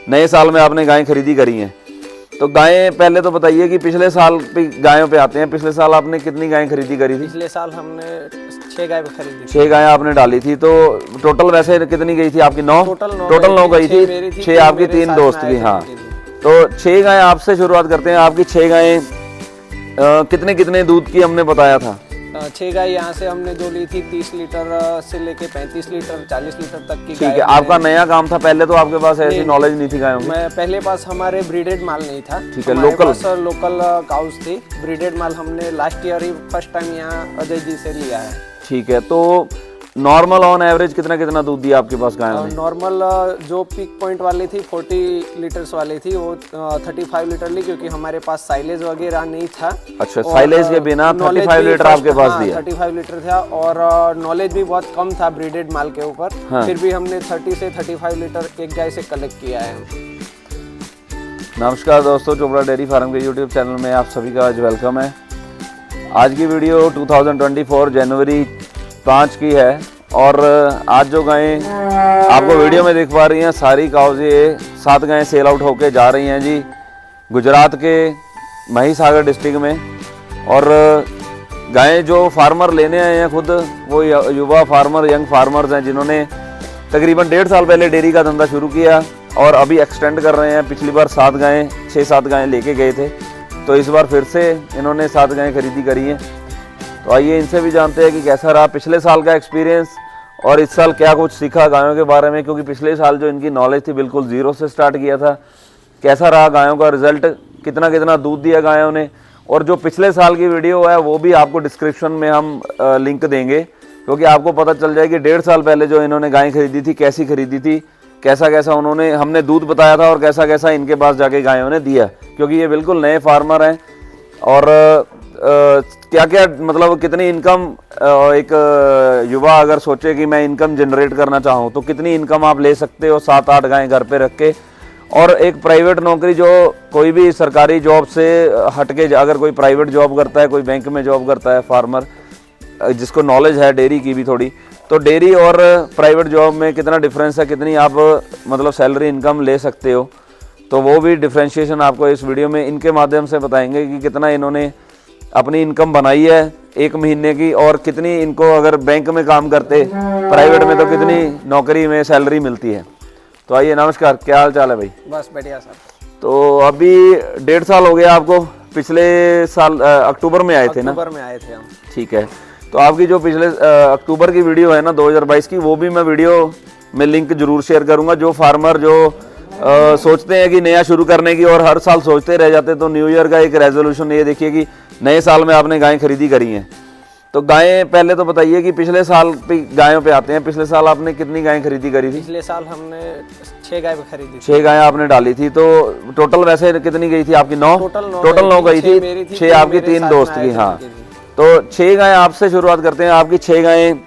नए साल में आपने गायें खरीदी करी हैं। तो गायें पहले तो बताइए कि पिछले साल पे गायों पे आते हैं, पिछले साल आपने कितनी गायें खरीदी करी थी? पिछले साल हमने 6 गाय खरीदी थी। 6 गायें आपने डाली थी। तो टोटल वैसे कितनी गई थी आपकी? 9 टोटल 9 गई थी। 6 आपकी 3 दोस्त की। हाँ, तो 6 गायें आपसे शुरुआत करते हैं। आपकी 6 गायें कितने कितने दूध की हमने बताया था? 6 गाय यहाँ से हमने जो ली थी 30 लीटर से लेके 35 लीटर 40 लीटर तक की। ठीक है, आपका नया काम था, पहले तो आपके पास ऐसी नॉलेज नहीं थी गायों की? मैं पहले पास हमारे ब्रीडेड माल नहीं था। ठीक है, लोकल काउस थी। ब्रीडेड माल हमने लास्ट ईयर ही फर्स्ट टाइम यहाँ अजय जी से लिया है। ठीक है, तो नॉर्मल ऑन एवरेज कितना कितना दूध दिया आपके पास गायों ने? नॉर्मल जो पीक पॉइंट वाली थी 40 लीटर्स वाली थी, वो 35 लीटर ली, क्योंकि हमारे पास साइलेज वगैरह नहीं था। अच्छा, साइलेज के बिना 35 लीटर आपके पास दिया? 35 लीटर था, और नॉलेज भी बहुत कम था ब्रीडेड माल के ऊपर। हाँ। फिर भी हमने 30 से 35 लीटर एक गाय से कलेक्ट किया है। नमस्कार दोस्तों, चोपड़ा डेयरी फार्म के यूट्यूब चैनल में आप सभी का आज वेलकम है। आज की वीडियो 2024 जनवरी 5 की है, और आज जो गायें आपको वीडियो में देख पा रही हैं, सारी काउज ये 7 गायें सेल आउट होके जा रही हैं जी गुजरात के महिसागर डिस्ट्रिक्ट में। और गायें जो फार्मर लेने आए हैं खुद वो युवा फार्मर, यंग फार्मर्स हैं, जिन्होंने तकरीबन 1.5 साल पहले डेयरी का धंधा शुरू किया और अभी एक्सटेंड कर रहे हैं। पिछली बार 6-7 गायें लेके गए थे, तो इस बार फिर से इन्होंने 7 गायें खरीदी करी हैं। तो आइए इनसे भी जानते हैं कि कैसा रहा पिछले साल का एक्सपीरियंस और इस साल क्या कुछ सीखा गायों के बारे में, क्योंकि पिछले साल जो इनकी नॉलेज थी बिल्कुल ज़ीरो से स्टार्ट किया था। कैसा रहा गायों का रिजल्ट, कितना कितना दूध दिया गायों ने, और जो पिछले साल की वीडियो है वो भी आपको डिस्क्रिप्शन में हम लिंक देंगे, क्योंकि आपको पता चल जाएगी 1.5 साल पहले जो इन्होंने गायें खरीदी थी कैसी खरीदी थी, कैसा कैसा उन्होंने हमने दूध बताया था और कैसा कैसा इनके पास जाके गायों ने दिया, क्योंकि ये बिल्कुल नए फार्मर हैं। और क्या क्या मतलब कितनी इनकम एक युवा अगर सोचे कि मैं इनकम जनरेट करना चाहूँ तो कितनी इनकम आप ले सकते हो 7-8 गायें घर पे रख के। और एक प्राइवेट नौकरी, जो कोई भी सरकारी जॉब से हटके अगर कोई प्राइवेट जॉब करता है, कोई बैंक में जॉब करता है फार्मर, जिसको नॉलेज है डेयरी की भी थोड़ी, तो डेयरी और प्राइवेट जॉब में कितना डिफरेंस है, कितनी आप मतलब सैलरी इनकम ले सकते हो, तो वो भी डिफ्रेंशिएशन आपको इस वीडियो में इनके माध्यम से बताएंगे कि कितना इन्होंने अपनी इनकम बनाई है 1 महीने की, और कितनी इनको अगर बैंक में काम करते प्राइवेट में तो कितनी नौकरी में सैलरी मिलती है। तो आइए, नमस्कार, क्या हाल चाल है भाई? बस बढ़िया सर। तो अभी 1.5 साल हो गया आपको, पिछले साल अक्टूबर में आए थे ना? अक्टूबर में आए थे हम। ठीक है, तो आपकी जो पिछले अक्टूबर की वीडियो है ना 2022 की, वो भी मैं वीडियो में लिंक जरूर शेयर करूंगा। जो फार्मर जो सोचते हैं कि नया शुरू करने की और हर साल सोचते रह जाते, तो न्यू ईयर का एक रेजोल्यूशन ये देखिए कि नए साल में आपने गायें खरीदी करी हैं। तो गायें पहले तो बताइए कि पिछले साल पे गायों पे आते हैं, पिछले साल आपने कितनी गायें खरीदी करी थी? पिछले साल हमने 6 गाय खरीदी थी। 6 गायें आपने डाली थी। तो टोटल वैसे कितनी गई थी आपकी? 9 टोटल 9 गई थी। 6 आपकी 3 दोस्त की। हाँ, तो 6 गायें आपसे शुरुआत करते हैं। आपकी 6 गायें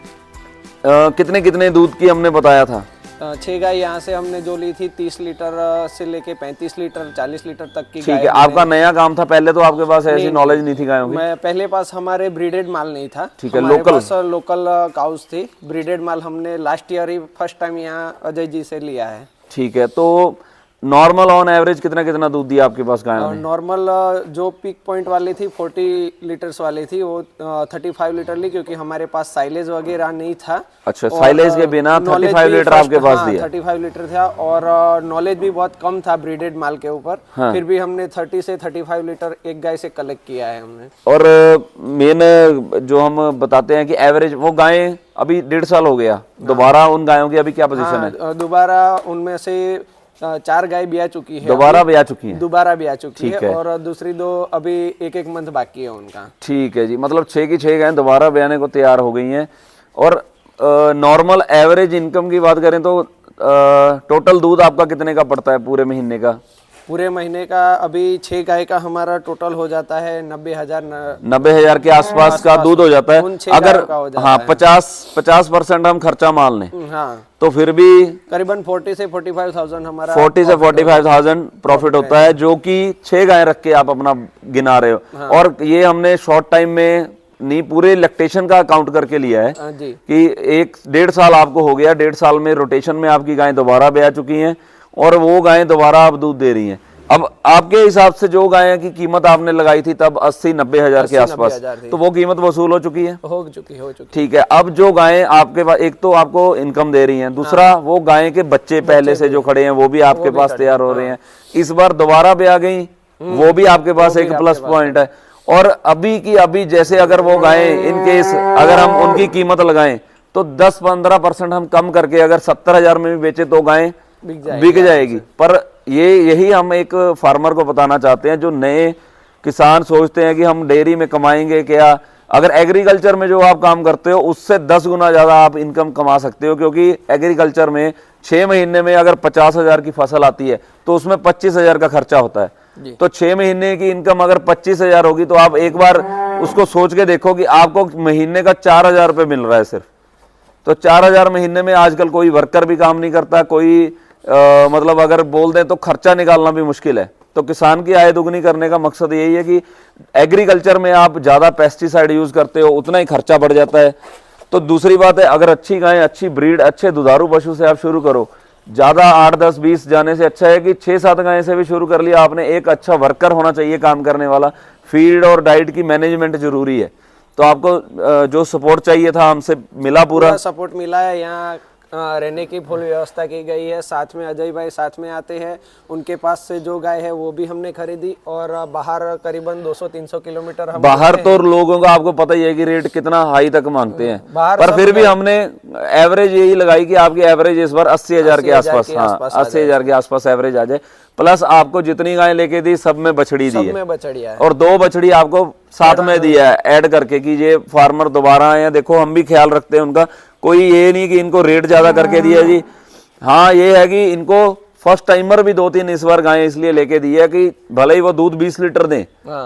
कितने कितने दूध की हमने बताया था? 6 गाय यहाँ से हमने जो ली थी 30 लीटर से लेके 35 लीटर 40 लीटर तक की। ठीक है, आपका नया काम था, पहले तो आपके पास ऐसी नॉलेज नहीं थी गायों की? मैं पहले पास हमारे ब्रीडेड माल नहीं था। ठीक है, लोकल काउस थी। ब्रीडेड माल हमने लास्ट ईयर ही फर्स्ट टाइम यहाँ अजय जी से लिया है। ठीक है, तो नॉर्मल ऑन एवरेज कितना कितना दूध दिया आपके पास गायों ने? नॉर्मल जो पीक पॉइंट वाली थी 40 लीटर्स वाली थी, वो 35 लीटर ली, क्योंकि हमारे पास साइलेज वगैरह नहीं था। अच्छा, साइलेज के बिना 35 लीटर आपके पास दिया? 35 लीटर था, और नॉलेज भी बहुत कम था ब्रीडेड माल के ऊपर। हाँ। फिर भी हमने 30 से 35 लीटर एक गाय से कलेक्ट किया है हमने। और मेन जो हम बताते हैं कि एवरेज, वो गायें अभी 1.5 साल हो गया, दोबारा उन गायों की अभी क्या पोजीशन है? दोबारा उनमें से 4 गाय ब्याह चुकी है। दोबारा ब्याह चुकी है? दोबारा ब्याह चुकी है, और दूसरी 2 अभी 1-1 मंथ बाकी है उनका। ठीक है जी, मतलब 6 की 6 गायें दोबारा ब्याहने को तैयार हो गई हैं। और नॉर्मल एवरेज इनकम की बात करें तो टोटल दूध आपका कितने का पड़ता है पूरे महीने का? पूरे महीने का अभी 6 गाय का हमारा टोटल हो जाता है 90,000 के आसपास का दूध हो जाता है। अगर हाँ 50% हम खर्चा मान लें, हाँ, तो फिर भी करीबन 40 से 45,000 हमारा 40 से 45,000 प्रॉफिट होता है, जो कि 6 गाय रख के आप अपना गिना रहे हो। हाँ। और ये हमने शॉर्ट टाइम में नहीं, पूरे लैक्टेशन का काउंट करके लिया है कि 1-1.5 साल आपको हो गया। 1.5 साल में रोटेशन में आपकी गायें दोबारा ब्याह चुकी हैं, और वो गायें दोबारा अब दूध दे रही हैं। अब आपके हिसाब से जो गाय की कीमत आपने लगाई थी तब 80-90 हजार के आसपास, तो वो कीमत वसूल हो चुकी है? हो चुकी। ठीक है। अब जो गायें आपके पास, एक तो आपको इनकम दे रही हैं, दूसरा वो गायें के बच्चे पहले से जो खड़े हैं वो भी आपके पास तैयार हो रहे हैं, इस बार दोबारा भी आ गई, वो भी आपके पास एक प्लस पॉइंट है। और अभी की अभी जैसे अगर वो गायें इन केस अगर हम उनकी कीमत लगाएं तो 10-15% हम कम करके अगर 70,000 में भी बेचे तो गायें बिक जाएगी। पर यही हम एक फार्मर को बताना चाहते हैं, जो नए किसान सोचते हैं कि हम डेयरी में कमाएंगे क्या, अगर एग्रीकल्चर में जो आप काम करते हो उससे 10 गुना ज्यादा आप इनकम कमा सकते हो, क्योंकि एग्रीकल्चर में 6 महीने में अगर 50,000 की फसल आती है तो उसमें 25,000 का खर्चा होता है। तो 6 महीने की इनकम अगर 25,000 होगी तो आप एक बार उसको सोच के देखो कि आपको महीने का 4,000 रुपये मिल रहा है सिर्फ। तो 4,000 महीने में आजकल कोई वर्कर भी काम नहीं करता, कोई मतलब अगर बोल दें तो खर्चा निकालना भी मुश्किल है। तो किसान की आय दुगनी करने का मकसद यही है कि एग्रीकल्चर में आप ज्यादा पेस्टिसाइड यूज करते हो उतना ही खर्चा बढ़ जाता है। तो दूसरी बात है, अगर अच्छी गाय, अच्छी ब्रीड, अच्छे दुधारू पशु से आप शुरू करो, ज्यादा 8, 10, 20 जाने से अच्छा है कि 6-7 गाय से भी शुरू कर लिया आपने। एक अच्छा वर्कर होना चाहिए काम करने वाला, फीड और डाइट की मैनेजमेंट जरूरी है। तो आपको जो सपोर्ट चाहिए था हमसे मिला, पूरा सपोर्ट मिला है। यहाँ रहने की फुल व्यवस्था की गई है। साथ में अजय भाई साथ में आते हैं, उनके पास से जो गाय है वो भी हमने खरीदी। और बाहर करीबन 200-300 किलोमीटर हम बाहर तो लोगों का आपको पता ही है कि रेट कितना हाई तक मांगते हैं, पर फिर भी हमने एवरेज यही लगाई कि आपकी एवरेज इस बार 80,000 के आसपास, हाँ 80,000 के आसपास एवरेज आ जाए। प्लस आपको जितनी गाय लेके दी सब में बछड़ी दी है, और 2 बछड़ी आपको साथ में दिया है ऐड करके कि ये फार्मर दोबारा आए हैं। देखो हम भी ख्याल रखते हैं उनका, कोई ये नहीं कि इनको रेट ज्यादा करके दिया जी। हाँ ये है कि इनको फर्स्ट टाइमर भी 2-3 इस बार गायें इसलिए लेके दी है कि भले ही वो दूध 20 लीटर दें,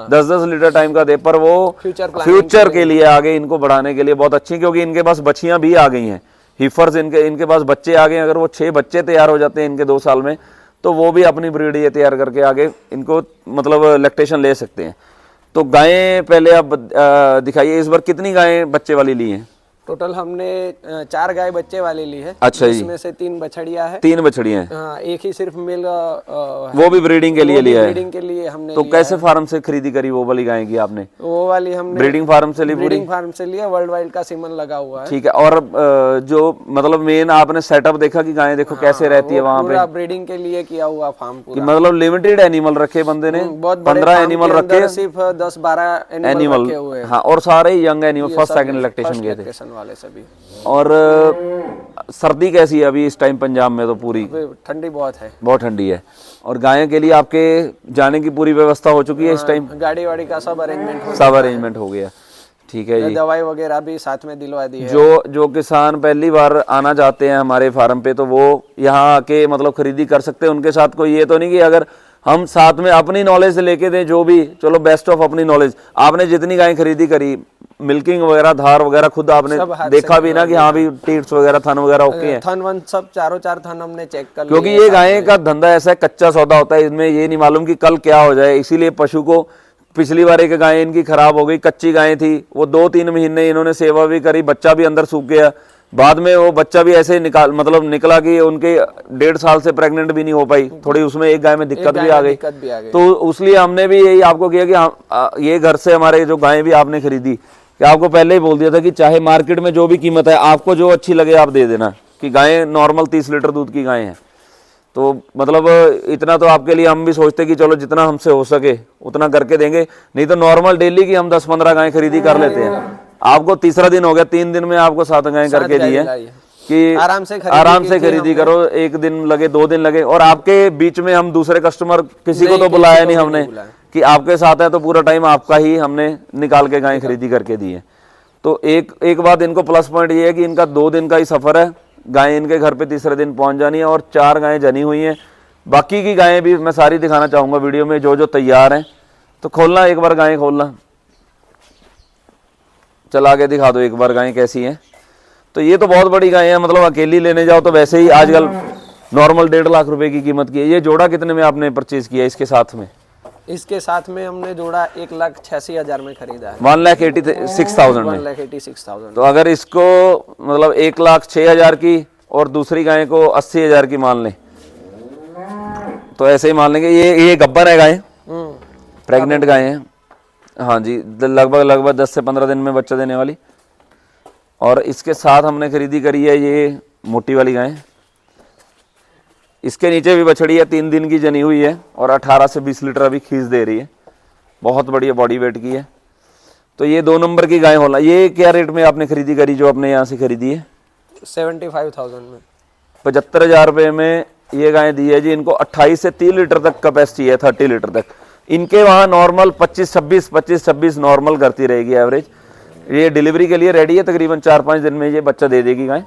10-10 लीटर टाइम का दे, पर वो फ्यूचर के लिए आगे इनको बढ़ाने के लिए बहुत अच्छी, क्योंकि इनके पास बछियां भी आ गई हैं, हीफर्स इनके पास बच्चे आ गए। अगर वो 6 बच्चे तैयार हो जाते हैं इनके 2 साल में, तो वो भी अपनी ब्रीड ये तैयार करके आगे इनको मतलब लैक्टेशन ले सकते हैं। तो गायें पहले आप दिखाइए, इस बार कितनी गायें बच्चे वाली ली हैं? टोटल हमने 4 गाय बच्चे वाली ली है। अच्छा जी। इसमें से 3 बछड़ियां हैं। 3 बछड़ियां हैं। हाँ, एक ही सिर्फ मेल वो भी ब्रीडिंग के लिए लिया है। ब्रीडिंग के लिए हमने तो कैसे फार्म से खरीदी करी वो वाली गाय की आपने? वो वाली हमने ब्रीडिंग फार्म से ली, ब्रीडिंग फार्म से लिया, वर्ल्ड वाइड का सीमन लगा हुआ है। ठीक है। और जो मतलब मेन आपने सेटअप देखा कि गायें देखो कैसे रहती है वहाँ पे? ब्रीडिंग के लिए किया हुआ फार्म पूरा, मतलब लिमिटेड एनिमल रखे बंदे ने, 15 एनिमल रखे, सिर्फ 10-12 एनिमल रखे हुए हैं। हाँ, और सारे young animal, first second lactation के थे वाले सभी। और सर्दी कैसी है अभी इस टाइम पंजाब में? तो पूरी ठंडी बहुत है, बहुत ठंडी है। और गायों के लिए आपके जाने की पूरी व्यवस्था हो चुकी है इस टाइम? गाड़ी वाड़ी का सब अरेंजमेंट हो गया। ठीक है जी। दवाई वगैरह भी साथ में दिलवा दी है। जो किसान पहली बार आना चाहते हैं हमारे फार्म पे, तो वो यहाँ आके मतलब खरीदी कर सकते हैं। उनके साथ कोई ये तो नहीं कि अगर हम साथ में अपनी नॉलेज से लेके दें, जो भी चलो बेस्ट ऑफ अपनी नॉलेज। आपने जितनी गायें खरीदी करी, मिल्किंग वगैरह, धार वगैरह खुद आपने देखा भी ना कि हाँ भी टीट्स वगैरह, थन वगैरह ओके हैं? थन वन सब 4 थन हमने चेक कर लिया। क्योंकि ये गायें का धंधा ऐसा है, कच्चा सौदा होता है, इसमें ये नहीं मालूम कि कल क्या हो जाए। इसीलिए पशु को, पिछली बार एक गाय इनकी खराब हो गई, कच्ची गाय थी, वो 2-3 महीने इन्होंने सेवा भी करी, बच्चा भी अंदर सूख गया। बाद में वो बच्चा भी ऐसे निकला कि उनके 1.5 साल से प्रेग्नेंट भी नहीं हो पाई, थोड़ी उसमें एक गाय में दिक्कत भी आ गई। तो इसलिए हमने भी यही आपको किया कि हम ये घर से हमारे जो गायें भी आपने खरीदी, कि आपको पहले ही बोल दिया था कि चाहे मार्केट में जो भी कीमत है, आपको जो अच्छी लगे आप दे देना, कि गायें नॉर्मल 30 लीटर दूध की गायें हैं। तो मतलब इतना तो आपके लिए हम भी सोचते कि चलो जितना हमसे हो सके उतना करके देंगे, नहीं तो नॉर्मल डेली की हम 10-15 गायें खरीदी कर लेते हैं। आपको तीसरा दिन हो गया, 3 दिन में आपको 7 गायें करके दी है कि आराम से खरीदी करो। 1 दिन लगे, 2 दिन लगे, और आपके बीच में हम दूसरे कस्टमर किसी को तो बुलाया नहीं हमने कि आपके साथ है तो पूरा टाइम आपका ही हमने निकाल के गायें खरीदी करके दी है। तो एक बात इनको प्लस पॉइंट ये है कि इनका 2 दिन का ही सफर है, गायें इनके घर पे तीसरे दिन पहुंच जानी है, और 4 गायें जनी हुई हैं। बाकी की गायें भी मैं सारी दिखाना चाहूंगा वीडियो में, जो तैयार हैं। तो खोलना एक बार, गायें खोलना, चला के दिखा दो एक बार गायें कैसी हैं। तो ये तो बहुत बड़ी गायें हैं, मतलब अकेली लेने जाओ तो वैसे ही आजकल नॉर्मल 1.5 लाख रुपए की कीमत की है। ये जोड़ा कितने में आपने परचेज किया इसके साथ में? इसके साथ में हमने जोड़ा 1,86,000 में खरीदा है। 1,86,000 में। 1,86,000। तो अगर इसको मतलब 1,06,000 की और दूसरी गाय को 80,000 की मान लें, तो ऐसे ही मान लेंगे ये गब्बर है गाय, हम्म, प्रेग्नेंट गाय हैं। हाँ जी, लगभग 10 से 15 दिन में बच्चा देने वाली। और इसके साथ हमने खरीदी करी है ये मोटी वाली गाय। इसके नीचे भी बछड़ी है, 3 दिन की जनी हुई है और 18 से 20 लीटर अभी खींच दे रही है, बहुत बढ़िया बॉडी वेट की है। तो ये 2 नंबर की गाय होला। ये क्या रेट में आपने खरीदी करी जो आपने यहाँ से खरीदी है? 75,000 में। 75,000 रुपये में ये गाय दी है जी। इनको 28 से 30 लीटर तक कैपेसिटी है, 30 लीटर तक। इनके वहाँ नॉर्मल 25-26 नॉर्मल करती रहेगी एवरेज। ये डिलीवरी के लिए रेडी है, तकरीबन 4-5 दिन में ये बच्चा दे देगी गाय।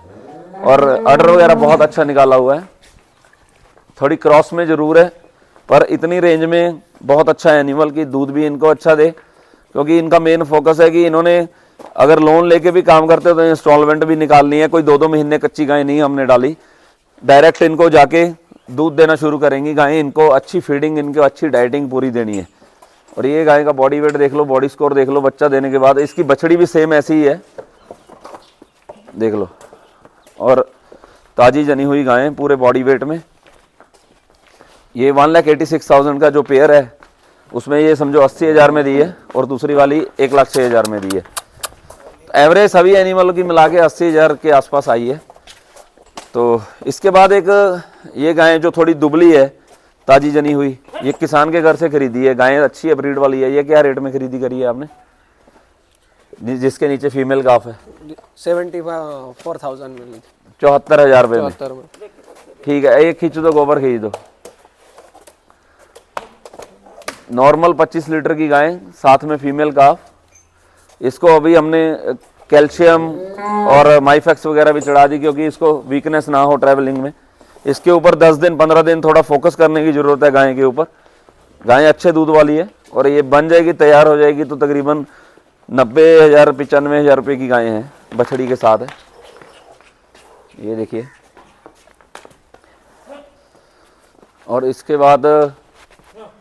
और ऑर्डर वगैरह बहुत अच्छा निकाला हुआ है। थोड़ी क्रॉस में ज़रूर है, पर इतनी रेंज में बहुत अच्छा एनिमल की दूध भी इनको अच्छा दे, क्योंकि इनका मेन फोकस है कि इन्होंने अगर लोन लेके भी काम करते हो तो इंस्टॉलमेंट भी निकालनी है। कोई 2-2 महीने कच्ची गाय नहीं हमने डाली, डायरेक्ट इनको जाके दूध देना शुरू करेंगी गायें। इनको अच्छी फीडिंग, इनको अच्छी डाइटिंग पूरी देनी है। और ये गाय का बॉडी वेट देख लो, बॉडी स्कोर देख लो बच्चा देने के बाद। इसकी बछड़ी भी सेम ऐसी ही है, देख लो। और ताज़ी जनी हुई गायें पूरे बॉडी वेट में। ये 1,86,000 का जो पेयर है उसमें ये समझो 80,000 में दी है और दूसरी वाली 1,06,000 में दी है। तो एवरेज सभी एनिमल की मिला के 80,000 के आसपास आई है। तो इसके बाद एक ये गाय जो थोड़ी दुबली है, ताजी जनी हुई, ये किसान के घर से खरीदी है। गाय अच्छी है, ब्रीड वाली है। ये क्या रेट में खरीदी करी है आपने? जिसके नीचे फीमेल काफ है 74,000 में ली थी। 74,000 रुपये में। 74 में। ठीक है, एक खींच दो, गोबर खींच दो। नॉर्मल 25 लीटर की गाय, साथ में फीमेल काफ। इसको अभी हमने कैल्शियम और माइफेक्स वगैरह भी चढ़ा दी, क्योंकि इसको वीकनेस ना हो ट्रैवलिंग में। इसके ऊपर 10 दिन 15 दिन थोड़ा फोकस करने की ज़रूरत है गाय के ऊपर। गाय अच्छे दूध वाली है और ये बन जाएगी, तैयार हो जाएगी तो तकरीबन 90,000 95,000 रुपये की गाय है, बछड़ी के साथ है। ये देखिए। और इसके बाद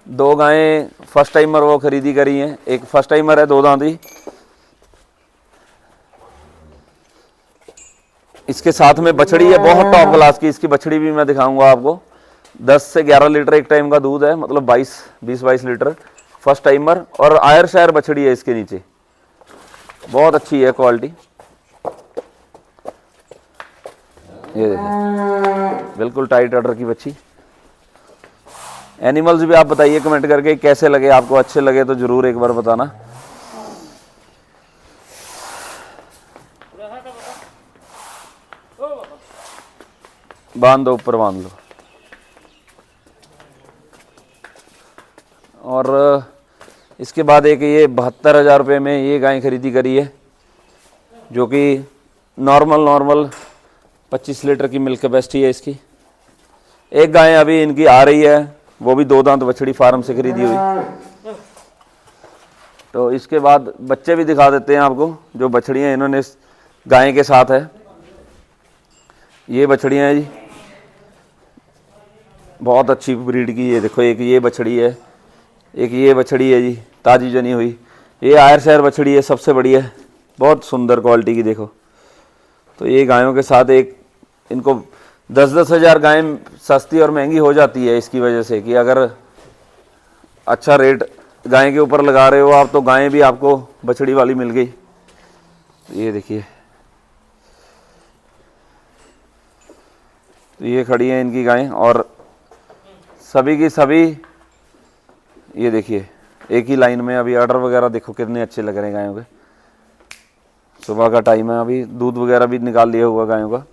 2 गायें फर्स्ट टाइमर वो खरीदी करी हैं। एक फर्स्ट टाइमर है 2 दांती। इसके साथ में बछड़ी है बहुत टॉप क्लास की। इसकी बछड़ी भी मैं दिखाऊंगा आपको। 10 से 11 लीटर एक टाइम का दूध है, मतलब 20-22 लीटर फर्स्ट टाइमर। और आयर शायर बछड़ी है इसके नीचे, बहुत अच्छी है क्वालिटी। ये देखिए, बिल्कुल टाइट ऑर्डर की बच्ची। एनिमल्स भी आप बताइए कमेंट करके कैसे लगे आपको, अच्छे लगे तो जरूर एक बार बताना। बांध दो, ऊपर बांध लो। और इसके बाद एक ये 72,000 रुपये में ये गाय खरीदी करी है, जो कि नॉर्मल 25 लीटर की मिल्क कैपेसिटी है इसकी। एक गाय अभी इनकी आ रही है, वो भी 2 दांत बछड़ी फार्म से खरीदी हुई। तो इसके बाद बच्चे भी दिखा देते हैं आपको, जो बछड़ियाँ इन्होंने इस गाय के साथ है। ये बछड़ियाँ हैं जी, बहुत अच्छी ब्रीड की। ये देखो, एक ये बछड़ी है, एक ये बछड़ी है जी, ताज़ी जनी हुई। ये आयर शायर बछड़ी है, सबसे बड़ी है, बहुत सुंदर क्वालिटी की। देखो, तो ये गायों के साथ एक इनको 10-10 हज़ार गायें सस्ती और महंगी हो जाती है इसकी वजह से कि अगर अच्छा रेट गाय के ऊपर लगा रहे हो आप तो गायें भी आपको बछड़ी वाली मिल गई। तो ये देखिए, तो ये खड़ी है इनकी गायें और सभी की सभी। ये देखिए, एक ही लाइन में। अभी ऑर्डर वगैरह देखो कितने अच्छे लग रहे हैं गायों के। सुबह का टाइम है, अभी दूध वगैरह भी निकाल लिया हुआ गायों का।